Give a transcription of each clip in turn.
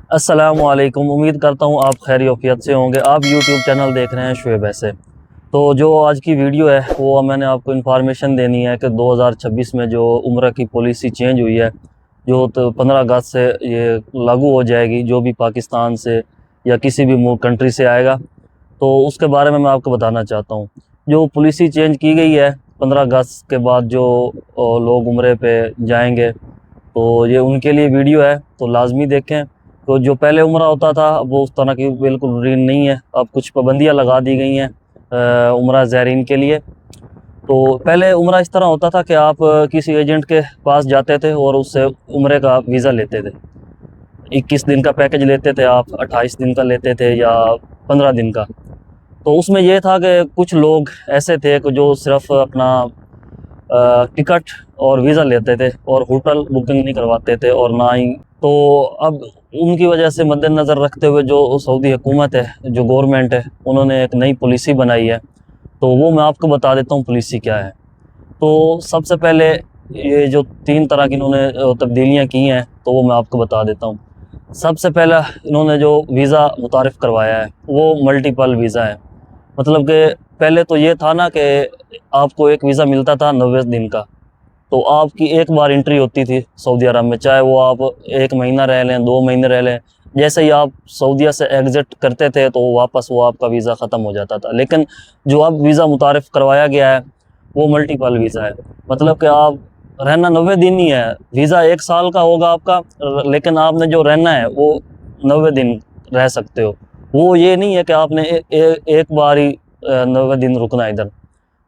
السلام علیکم، امید کرتا ہوں آپ خیر وفیت سے ہوں گے۔ آپ یوٹیوب چینل دیکھ رہے ہیں شعیب ایسے۔ تو جو آج کی ویڈیو ہے وہ میں نے آپ کو انفارمیشن دینی ہے کہ 2026 میں جو عمرہ کی پالیسی چینج ہوئی ہے، جو 15 اگست سے یہ لاگو ہو جائے گی، جو بھی پاکستان سے یا کسی بھی کنٹری سے آئے گا، تو اس کے بارے میں آپ کو بتانا چاہتا ہوں۔ جو پالیسی چینج کی گئی ہے 15 اگست کے بعد جو لوگ عمرے پہ جائیں گے، تو یہ ان کے لیے ویڈیو ہے، تو لازمی دیکھیں۔ تو جو پہلے عمرہ ہوتا تھا وہ اس طرح کی بالکل روٹین نہیں ہے، اب کچھ پابندیاں لگا دی گئی ہیں عمرہ زائرین کے لیے۔ تو پہلے عمرہ اس طرح ہوتا تھا کہ آپ کسی ایجنٹ کے پاس جاتے تھے اور اس سے عمرے کا ویزا لیتے تھے۔ 21 دن کا پیکج لیتے تھے آپ، 28 دن کا لیتے تھے یا 15 دن کا۔ تو اس میں یہ تھا کہ کچھ لوگ ایسے تھے کہ جو صرف اپنا ٹکٹ اور ویزا لیتے تھے اور ہوٹل بکنگ نہیں کرواتے تھے، اور نہ ہی تو اب ان کی وجہ سے مد نظر رکھتے ہوئے جو سعودی حکومت ہے، جو گورنمنٹ ہے، انہوں نے ایک نئی پالیسی بنائی ہے۔ تو وہ میں آپ کو بتا دیتا ہوں پالیسی کیا ہے۔ تو سب سے پہلے یہ جو 3 طرح کی انہوں نے تبدیلیاں کی ہیں تو وہ میں آپ کو بتا دیتا ہوں۔ سب سے پہلا انہوں نے جو ویزا متعارف کروایا ہے وہ ملٹیپل ویزا ہے۔ مطلب کہ پہلے تو یہ تھا نا کہ آپ کو ایک ویزا ملتا تھا 90 دن کا، تو آپ کی ایک بار انٹری ہوتی تھی سعودی عرب میں، چاہے وہ آپ 1 مہینہ رہ لیں، 2 مہینے رہ لیں، جیسے ہی آپ سعودیہ سے ایگزٹ کرتے تھے تو واپس وہ آپ کا ویزا ختم ہو جاتا تھا۔ لیکن جو اب ویزا متعارف کروایا گیا ہے وہ ملٹیپل ویزا ہے۔ مطلب کہ آپ رہنا 90 دن ہی ہے، ویزا 1 سال کا ہوگا آپ کا، لیکن آپ نے جو رہنا ہے وہ 90 دن رہ سکتے ہو۔ وہ یہ نہیں ہے کہ آپ نے ایک بار ہی 90 دن رکنا ہے ادھر،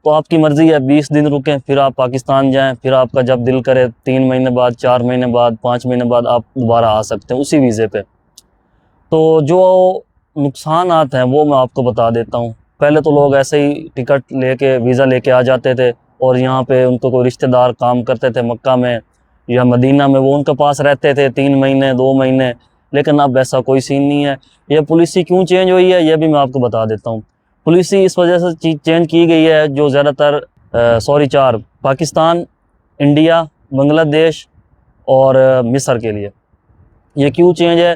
تو آپ کی مرضی ہے 20 دن رکیں، پھر آپ پاکستان جائیں، پھر آپ کا جب دل کرے 3 مہینے بعد، 4 مہینے بعد، 5 مہینے بعد آپ دوبارہ آ سکتے ہیں اسی ویزے پہ۔ تو جو نقصانات ہیں وہ میں آپ کو بتا دیتا ہوں۔ پہلے تو لوگ ایسے ہی ٹکٹ لے کے، ویزا لے کے آ جاتے تھے، اور یہاں پہ ان کو کوئی رشتہ دار کام کرتے تھے مکہ میں یا مدینہ میں، وہ ان کے پاس رہتے تھے 3 مہینے 2 مہینے۔ لیکن اب ایسا کوئی سین نہیں ہے۔ یہ پالیسی کیوں چینج ہوئی ہے یہ بھی میں آپ کو بتا دیتا ہوں۔ پالیسی اس وجہ سے چینج کی گئی ہے جو زیادہ تر 4 پاکستان، انڈیا، بنگلہ دیش اور مصر کے لیے۔ یہ کیوں چینج ہے؟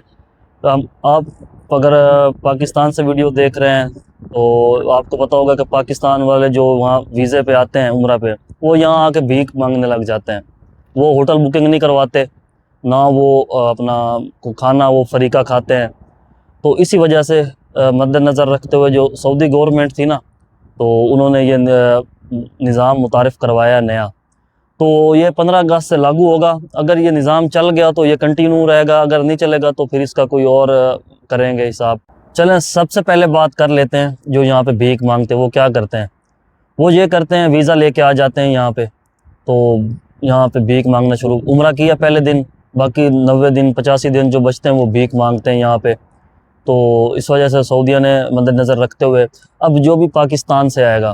آپ اگر پاکستان سے ویڈیو دیکھ رہے ہیں تو آپ کو پتہ ہوگا کہ پاکستان والے جو وہاں ویزے پہ آتے ہیں عمرہ پہ، وہ یہاں آ کے بھیک مانگنے لگ جاتے ہیں۔ وہ ہوٹل بکنگ نہیں کرواتے، نہ وہ اپنا کھانا وہ فریقہ کھاتے ہیں۔ تو اسی وجہ سے مد نظر رکھتے ہوئے جو سعودی گورنمنٹ تھی نا، تو انہوں نے یہ نظام متعارف کروایا نیا۔ تو یہ 15 اگست سے لاگو ہوگا۔ اگر یہ نظام چل گیا تو یہ کنٹینیو رہے گا، اگر نہیں چلے گا تو پھر اس کا کوئی اور کریں گے حساب۔ چلیں سب سے پہلے بات کر لیتے ہیں جو یہاں پہ بھیک مانگتے ہیں وہ کیا کرتے ہیں۔ وہ یہ کرتے ہیں ویزا لے کے آ جاتے ہیں یہاں پہ، تو یہاں پہ بھیک مانگنا شروع، عمرہ کیا پہلے دن، باقی 90 دن 85 دن جو بچتے ہیں وہ بھیک مانگتے ہیں یہاں پہ۔ تو اس وجہ سے سعودیہ نے مد نظر رکھتے ہوئے اب جو بھی پاکستان سے آئے گا،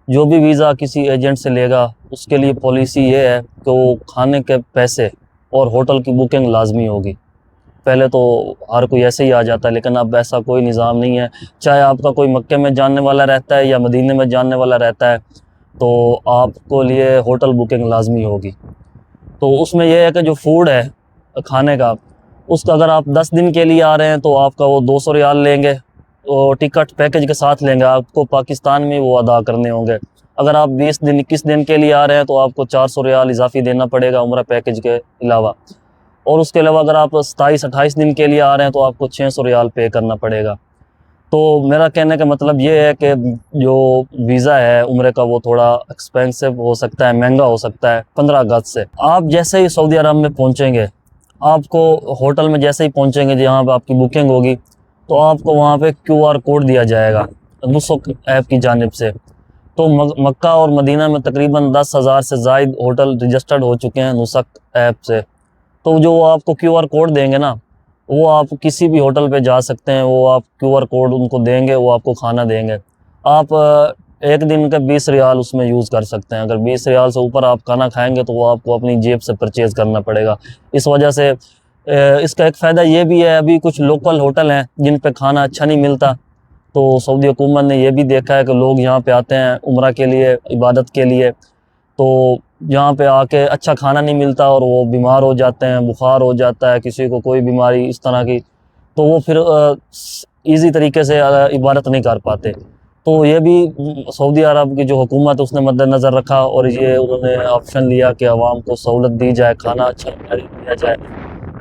جو بھی ویزا کسی ایجنٹ سے لے گا، اس کے لیے پالیسی یہ ہے کہ وہ کھانے کے پیسے اور ہوٹل کی بکنگ لازمی ہوگی۔ پہلے تو ہر کوئی ایسے ہی آ جاتا ہے، لیکن اب ایسا کوئی نظام نہیں ہے۔ چاہے آپ کا کوئی مکے میں جاننے والا رہتا ہے یا مدینے میں جاننے والا رہتا ہے، تو آپ کو لیے ہوٹل بکنگ لازمی ہوگی۔ تو اس میں یہ ہے کہ جو فوڈ ہے کھانے کا، اس کا اگر آپ 10 دن کے لیے آ رہے ہیں تو آپ کا وہ 200 ریال لیں گے، اور ٹکٹ پیکج کے ساتھ لیں گے، آپ کو پاکستان میں وہ ادا کرنے ہوں گے۔ اگر آپ 20 دن 21 دن کے لیے آ رہے ہیں تو آپ کو 400 ریال اضافی دینا پڑے گا عمرہ پیکج کے علاوہ، اور اس کے علاوہ اگر آپ 27-28 دن کے لیے آ رہے ہیں تو آپ کو 600 ریال پے کرنا پڑے گا۔ تو میرا کہنے کا مطلب یہ ہے کہ جو ویزا ہے عمرے کا وہ تھوڑا ایکسپینسو ہو سکتا ہے، مہنگا ہو سکتا ہے 15 اگست سے۔ آپ جیسے ہی سعودی عرب میں پہنچیں گے، آپ کو ہوٹل میں جیسے ہی پہنچیں گے جہاں پہ آپ کی بکنگ ہوگی، تو آپ کو وہاں پہ QR کوڈ دیا جائے گا نسک ایپ کی جانب سے۔ تو مکہ اور مدینہ میں تقریباً 10,000 سے زائد ہوٹل رجسٹرڈ ہو چکے ہیں نسک ایپ سے۔ تو جو آپ کو QR کوڈ دیں گے نا، وہ آپ کسی بھی ہوٹل پہ جا سکتے ہیں، وہ آپ QR کوڈ ان کو دیں گے، وہ آپ کو کھانا دیں گے۔ آپ ایک دن کا 20 ریال اس میں یوز کر سکتے ہیں۔ اگر 20 ریال سے اوپر آپ کھانا کھائیں گے تو وہ آپ کو اپنی جیب سے پرچیز کرنا پڑے گا۔ اس وجہ سے اس کا ایک فائدہ یہ بھی ہے، ابھی کچھ لوکل ہوٹل ہیں جن پہ کھانا اچھا نہیں ملتا، تو سعودی حکومت نے یہ بھی دیکھا ہے کہ لوگ یہاں پہ آتے ہیں عمرہ کے لیے، عبادت کے لیے، تو جہاں پہ آ کے اچھا کھانا نہیں ملتا اور وہ بیمار ہو جاتے ہیں، بخار ہو جاتا ہے، کسی کو کوئی بیماری اس طرح کی، تو وہ پھر ایزی طریقے سے عبادت نہیں کر پاتے۔ تو یہ بھی سعودی عرب کی جو حکومت اس نے مد نظر رکھا اور یہ انہوں نے آپشن لیا کہ عوام کو سہولت دی جائے، کھانا اچھا دیا جائے۔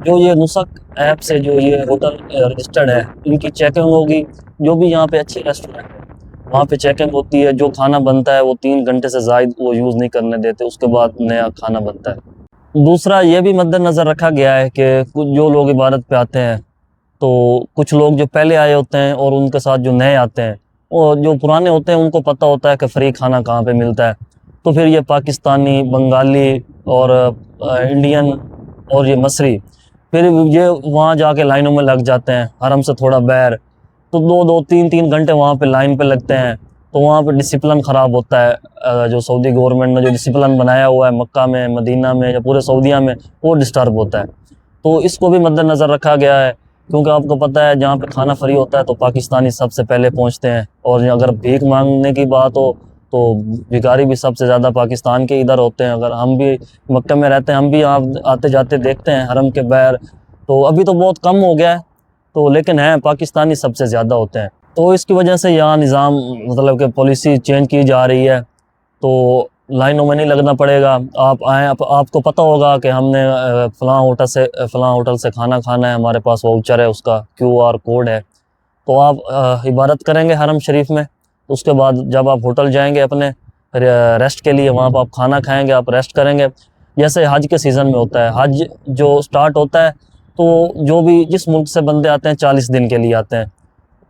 جو یہ نسک ایپ سے جو یہ ہوٹل رجسٹرڈ ہے، ان کی چیکنگ ہوگی، جو بھی یہاں پہ اچھے ریسٹورینٹ ہیں وہاں پہ چیکنگ ہوتی ہے، جو کھانا بنتا ہے وہ 3 گھنٹے سے زائد وہ یوز نہیں کرنے دیتے، اس کے بعد نیا کھانا بنتا ہے۔ دوسرا یہ بھی مد نظر رکھا گیا ہے کہ کچھ جو لوگ عبادت پہ آتے ہیں، تو کچھ لوگ جو پہلے آئے ہوتے ہیں اور ان کے ساتھ جو نئے آتے ہیں، اور جو پرانے ہوتے ہیں ان کو پتہ ہوتا ہے کہ فری کھانا کہاں پہ ملتا ہے، تو پھر یہ پاکستانی، بنگالی اور انڈین اور یہ مصری پھر یہ وہاں جا کے لائنوں میں لگ جاتے ہیں، حرم سے تھوڑا باہر، تو 2-3 گھنٹے وہاں پہ لائن پہ لگتے ہیں، تو وہاں پہ ڈسپلن خراب ہوتا ہے۔ جو سعودی گورنمنٹ نے جو ڈسپلن بنایا ہوا ہے مکہ میں، مدینہ میں یا پورے سعودیہ میں، وہ ڈسٹرب ہوتا ہے۔ تو اس کو بھی مد نظر رکھا گیا ہے، کیونکہ آپ کو پتہ ہے جہاں پہ کھانا فری ہوتا ہے تو پاکستانی سب سے پہلے پہنچتے ہیں، اور اگر بھیک مانگنے کی بات ہو تو بھکاری بھی سب سے زیادہ پاکستان کے ادھر ہوتے ہیں۔ اگر ہم بھی مکہ میں رہتے ہیں، ہم بھی آتے جاتے دیکھتے ہیں حرم کے باہر، تو ابھی تو بہت کم ہو گیا ہے، تو لیکن ہیں پاکستانی سب سے زیادہ ہوتے ہیں۔ تو اس کی وجہ سے یہاں نظام مطلب کہ پالیسی چینج کی جا رہی ہے، تو لائنوں میں نہیں لگنا پڑے گا، آپ آئیں، آپ کو پتہ ہوگا کہ ہم نے فلاں ہوٹل سے کھانا کھانا ہے، ہمارے پاس واؤچر ہے، اس کا QR کوڈ ہے، تو آپ عبادت کریں گے حرم شریف میں، اس کے بعد جب آپ ہوٹل جائیں گے اپنے ریسٹ کے لیے، وہاں پہ آپ کھانا کھائیں گے، آپ ریسٹ کریں گے، جیسے حج کے سیزن میں ہوتا ہے۔ حج جو سٹارٹ ہوتا ہے تو جو بھی جس ملک سے بندے آتے ہیں 40 دن کے لیے آتے ہیں،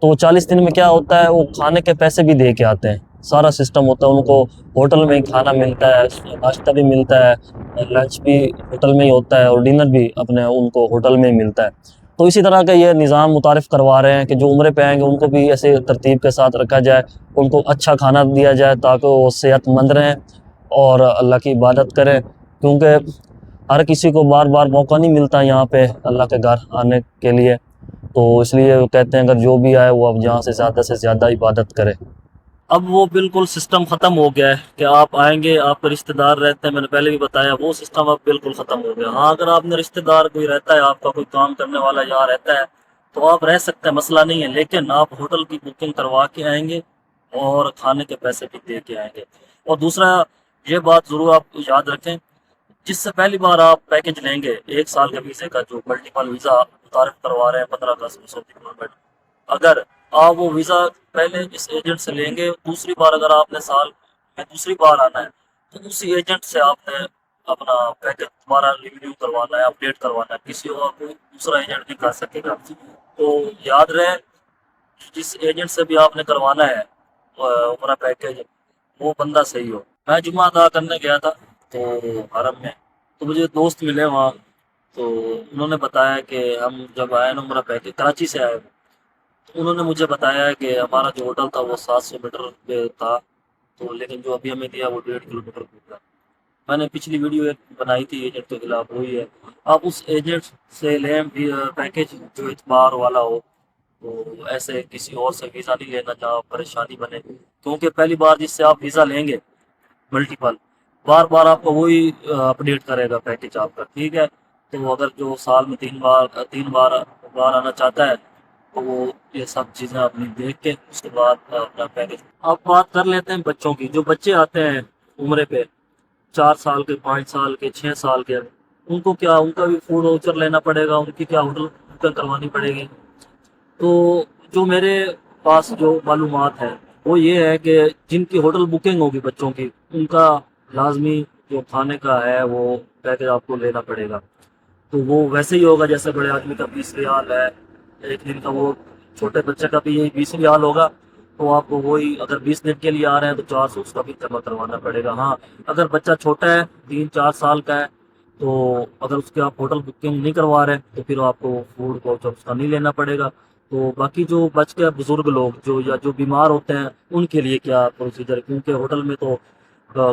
تو 40 دن میں کیا ہوتا ہے، وہ کھانے کے پیسے بھی دے کے آتے ہیں، سارا سسٹم ہوتا ہے، ان کو ہوٹل میں ہی کھانا ملتا ہے، ناشتہ بھی ملتا ہے، لنچ بھی ہوٹل میں ہی ہوتا ہے، اور ڈنر بھی اپنے ان کو ہوٹل میں ہی ملتا ہے۔ تو اسی طرح کا یہ نظام متعارف کروا رہے ہیں کہ جو عمرے پہ آئیں گے ان کو بھی ایسے ترتیب کے ساتھ رکھا جائے، ان کو اچھا کھانا دیا جائے تاکہ وہ صحت مند رہیں اور اللہ کی عبادت کریں، کیونکہ ہر کسی کو بار بار موقع نہیں ملتا یہاں پہ اللہ کے گھر آنے کے لیے، تو اس لیے وہ کہتے ہیں اگر جو بھی آئے وہ اب جہاں سے زیادہ عبادت کرے۔ اب وہ بالکل سسٹم ختم ہو گیا ہے کہ آپ آئیں گے، آپ کے رشتہ دار رہتے ہیں، میں نے پہلے بھی بتایا، وہ سسٹم اب بالکل ختم ہو گیا۔ ہاں اگر آپ نے رشتہ دار کوئی رہتا ہے، آپ کا کوئی کام کرنے والا یہاں رہتا ہے تو آپ رہ سکتے ہیں، مسئلہ نہیں ہے، لیکن آپ ہوٹل کی بکنگ کروا کے آئیں گے اور کھانے کے پیسے بھی دے کے آئیں گے۔ اور دوسرا یہ بات ضرور آپ یاد رکھیں، جس سے پہلی بار آپ پیکج لیں گے 1 سال کے ویزے کا، جو ملٹیپل ویزا متعارف کروا رہے ہیں 15 اگست میں سعودی گورنمنٹ، اگر آپ وہ ویزا پہلے اس ایجنٹ سے لیں گے، دوسری بار اگر آپ نے سال میں دوسری بار آنا ہے تو اسی ایجنٹ سے آپ نے اپنا پیکج دوبارہ ریویو کروانا ہے، اپڈیٹ کروانا ہے، کسی اور کوئی دوسرا ایجنٹ نہیں کر سکے گا۔ تو یاد رہے، جس ایجنٹ سے بھی آپ نے کروانا ہے عمرہ پیکج، وہ بندہ صحیح ہو۔ میں جمعہ ادا کرنے گیا تھا تو حرم میں، تو مجھے دوست ملے وہاں، تو انہوں نے بتایا کہ ہم جب آئے نا عمرہ پیکج، کراچی سے آئے، تو انہوں نے مجھے بتایا کہ ہمارا جو ہوٹل تھا وہ 700 میٹر پہ تھا، تو لیکن جو ابھی ہمیں دیا وہ 1.5 کلومیٹر دور تھا۔ میں نے پچھلی ویڈیو ایک بنائی تھی ایجنٹ کے خلاف، وہی ہے، آپ اس ایجنٹ سے لیں پیکج جو اعتبار والا ہو، تو ایسے کسی اور سے ویزا نہیں لینا جہاں پریشانی بنے، کیونکہ پہلی بار جس سے آپ ویزا لیں گے ملٹیپل، بار بار آپ کو وہی اپڈیٹ کرے گا پیکج آپ کا، ٹھیک ہے؟ تو اگر جو سال میں 3 بار آنا چاہتا ہے تو وہ یہ سب چیزیں اپنی دیکھ کے اس کے بعد اپنا پیکج۔ اب بات کر لیتے ہیں بچوں کی، جو بچے آتے ہیں عمرے پہ 4 سال کے، 5 سال کے، 6 سال کے، ان کو کیا، ان کا بھی فوڈ واؤچر لینا پڑے گا، ان کی کیا ہوٹل بکنگ کروانی پڑے گی؟ تو جو میرے پاس جو معلومات ہے وہ یہ ہے کہ جن کی ہوٹل بکنگ ہوگی بچوں کی، ان کا لازمی جو کھانے کا ہے وہ پیکج آپ کو لینا پڑے گا، تو وہ ویسے ہی ہوگا جیسے بڑے آدمی کا 20 ریال ہے ایک دن کا، وہ چھوٹے بچے کا بھی یہی 20 ریال ہوگا، تو آپ کو وہی اگر 20 دن کے لیے آ رہے ہیں تو 400 اس کا بھی جمع کروانا پڑے گا۔ ہاں اگر بچہ چھوٹا ہے، 3-4 سال کا ہے، تو اگر اس کے آپ ہوٹل بکنگ نہیں کروا رہے تو پھر آپ کو فوڈ واؤچر اس کا نہیں لینا پڑے گا۔ تو باقی جو بچ کے بزرگ لوگ جو بیمار ہوتے ہیں ان کے لیے کیا پروسیجر، کیونکہ ہوٹل میں تو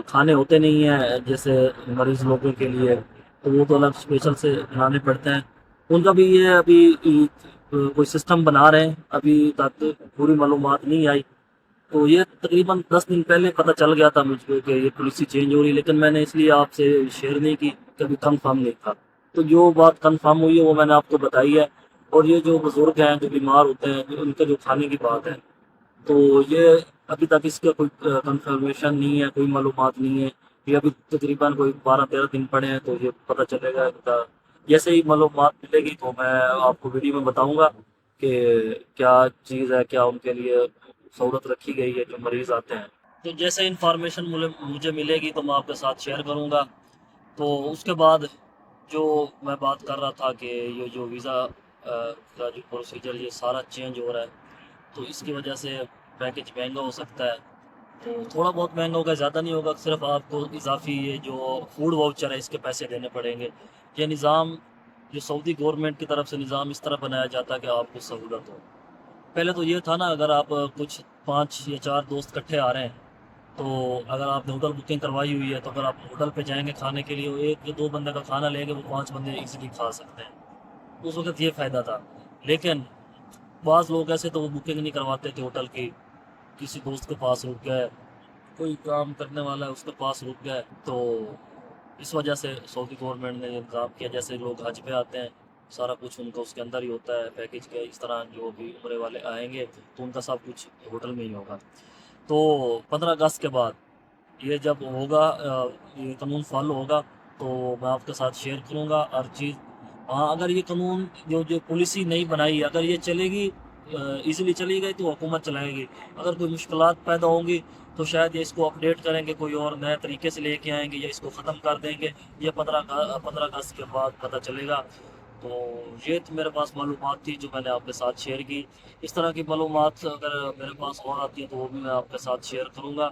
کھانے ہوتے نہیں ہیں جیسے مریض لوگوں کے لیے، تو وہ تو الگ اسپیشل سے بنانے پڑتے ہیں، ان کا بھی یہ ابھی کوئی سسٹم بنا رہے ہیں، ابھی تک پوری معلومات نہیں آئی، تو یہ تقریباً 10 دن پہلے پتہ چل گیا تھا مجھ کو کہ یہ پالیسی چینج ہو رہی ہے، لیکن میں نے اس لیے آپ سے شیئر نہیں کی، کبھی کنفرم نہیں تھا۔ تو جو بات کنفرم ہوئی ہے وہ میں نے آپ کو بتائی ہے۔ اور یہ جو بزرگ ہیں جو بیمار ہوتے ہیں، ان کے جو کھانے کی بات ہے، تو یہ ابھی تک اس کا کوئی کنفرمیشن نہیں ہے، کوئی معلومات نہیں ہے۔ یہ ابھی تقریباً کوئی 12-13 دن پڑے ہیں، تو یہ پتہ چلے گا ان کا۔ جیسے ہی معلومات ملے گی تو میں آپ کو ویڈیو میں بتاؤں گا کہ کیا چیز ہے، کیا ان کے لیے سہولت رکھی گئی ہے جو مریض آتے ہیں۔ تو جیسے انفارمیشن مجھے ملے گی تو میں آپ کے ساتھ شیئر کروں گا۔ تو اس کے بعد جو میں بات کر رہا تھا کہ یہ جو ویزا کا جو پروسیجر یہ سارا چینج ہو رہا ہے، تو اس کی وجہ سے پیکج مہنگا ہو سکتا ہے۔ تو تھوڑا بہت مہنگا ہوگا، زیادہ نہیں ہوگا، صرف آپ کو اضافی یہ جو فوڈ واؤچر ہے اس کے پیسے دینے پڑیں گے۔ یہ نظام جو سعودی گورنمنٹ کی طرف سے نظام اس طرح بنایا جاتا ہے کہ آپ کو سہولت ہو۔ پہلے تو یہ تھا نا، اگر آپ کچھ 5 یا 4 دوست اکٹھے آ رہے ہیں، تو اگر آپ نے ہوٹل بکنگ کروائی ہوئی ہے تو اگر آپ ہوٹل پہ جائیں گے کھانے کے لیے، ایک یا دو بندے کا کھانا لیں گے، وہ 5 بندے ایزیلی کھا سکتے ہیں۔ اس وقت یہ فائدہ تھا۔ لیکن بعض لوگ ایسے تو وہ بکنگ نہیں کرواتے تھے ہوٹل کی، کسی دوست کے پاس رک گئے، کوئی کام کرنے والا ہے اس کے پاس رک گئے، تو اس وجہ سے سعودی گورنمنٹ نے یہ انتظام کیا۔ جیسے لوگ حج پہ آتے ہیں، سارا کچھ ان کا اس کے اندر ہی ہوتا ہے پیکج کے۔ اس طرح جو بھی عمرے والے آئیں گے تو ان کا سب کچھ ہوٹل میں ہی ہوگا۔ تو 15 اگست کے بعد یہ جب ہوگا، یہ قانون فالو ہوگا، تو میں آپ کے ساتھ شیئر کروں گا ہر چیز۔ ہاں، اگر یہ قانون جو پالیسی نہیں بنائی، اگر یہ چلے گی ایزیلی چلی گئی تو حکومت چلائے گی۔ اگر کوئی مشکلات پیدا ہوں گی تو شاید یہ اس کو اپڈیٹ کریں گے، کوئی اور نئے طریقے سے لے کے آئیں گے، یا اس کو ختم کر دیں گے۔ یہ 15 اگست کے بعد پتہ چلے گا۔ تو یہ تو میرے پاس معلومات تھی جو میں نے آپ کے ساتھ شیئر کی۔ اس طرح کی معلومات اگر میرے پاس اور آتی ہیں تو وہ بھی میں آپ کے ساتھ شیئر کروں گا۔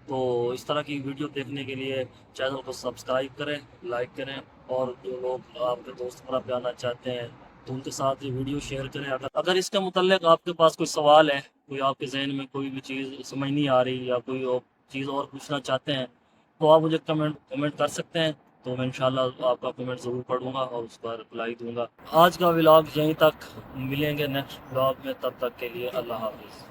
تو اس طرح کی ویڈیو دیکھنے کے لیے چینل کو سبسکرائب کریں، لائک کریں، اور جو لوگ آپ کے دوست طرح پہ آنا چاہتے ہیں تو ان کے ساتھ یہ ویڈیو شیئر کریں۔ اگر اس کے متعلق آپ کے پاس کوئی سوال ہے، کوئی آپ کے ذہن میں کوئی بھی چیز سمجھ نہیں آ رہی، یا کوئی اور چیز اور پوچھنا چاہتے ہیں، تو آپ مجھے کمنٹ کر سکتے ہیں۔ تو میں انشاءاللہ آپ کا کمنٹ ضرور پڑھوں گا اور اس پر رپلائی دوں گا۔ آج کا ولاگ یہیں تک، ملیں گے نیکسٹ ولاگ میں، تب تک کے لیے اللہ حافظ۔